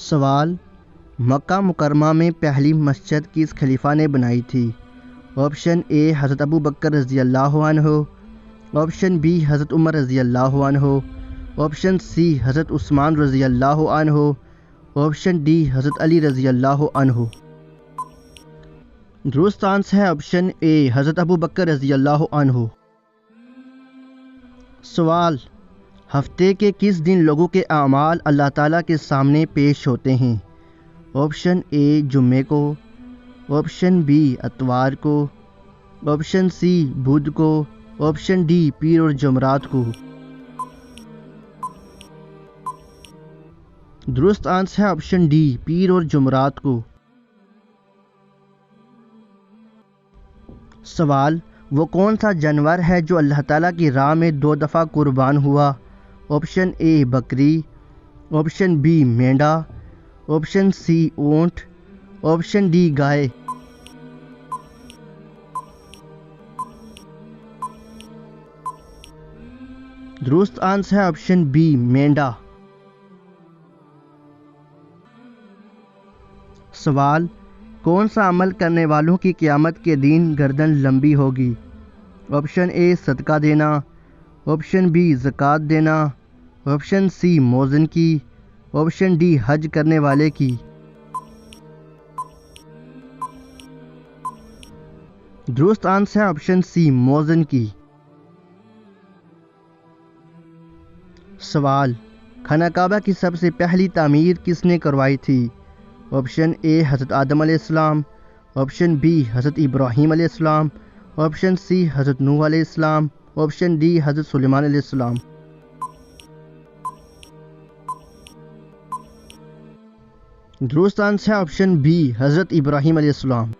سوال: مکہ مکرمہ میں پہلی مسجد کس خلیفہ نے بنائی تھی؟ آپشن اے حضرت ابو بکر رضی اللہ عنہ، آپشن بی حضرت عمر رضی اللہ عنہ، آپشن سی حضرت عثمان رضی اللہ عنہ، آپشن ڈی حضرت علی رضی اللہ عنہ۔ درست آنسر ہے آپشن اے حضرت ابو بکر رضی اللہ عنہ۔ سوال: ہفتے کے کس دن لوگوں کے اعمال اللہ تعالیٰ کے سامنے پیش ہوتے ہیں؟ آپشن اے جمعے کو، آپشن بی اتوار کو، آپشن سی بدھ کو، آپشن ڈی پیر اور جمعرات کو۔ درست آنسر ہے آپشن ڈی پیر اور جمعرات کو۔ سوال: وہ کون سا جانور ہے جو اللہ تعالیٰ کی راہ میں 2 دفعہ قربان ہوا؟ آپشن اے بکری، آپشن بی مینڈا، آپشن سی اونٹ، آپشن ڈی گائے۔ درست آنسر ہے آپشن بی مینڈا۔ سوال: کون سا عمل کرنے والوں کی قیامت کے دن گردن لمبی ہوگی؟ آپشن اے صدقہ دینا، آپشن بی زکوٰۃ دینا، آپشن سی موذن کی، آپشن ڈی حج کرنے والے کی۔ درست آنسر ہے آپشن سی موذن کی۔ سوال: خانہ کعبہ کی سب سے پہلی تعمیر کس نے کروائی تھی؟ آپشن اے حضرت آدم علیہ السلام، آپشن بی حضرت ابراہیم علیہ السلام، آپشن سی حضرت نوح علیہ السلام، آپشن ڈی حضرت سلیمان علیہ السلام۔ درست آنسر ہے آپشن بی حضرت ابراہیم علیہ السلام۔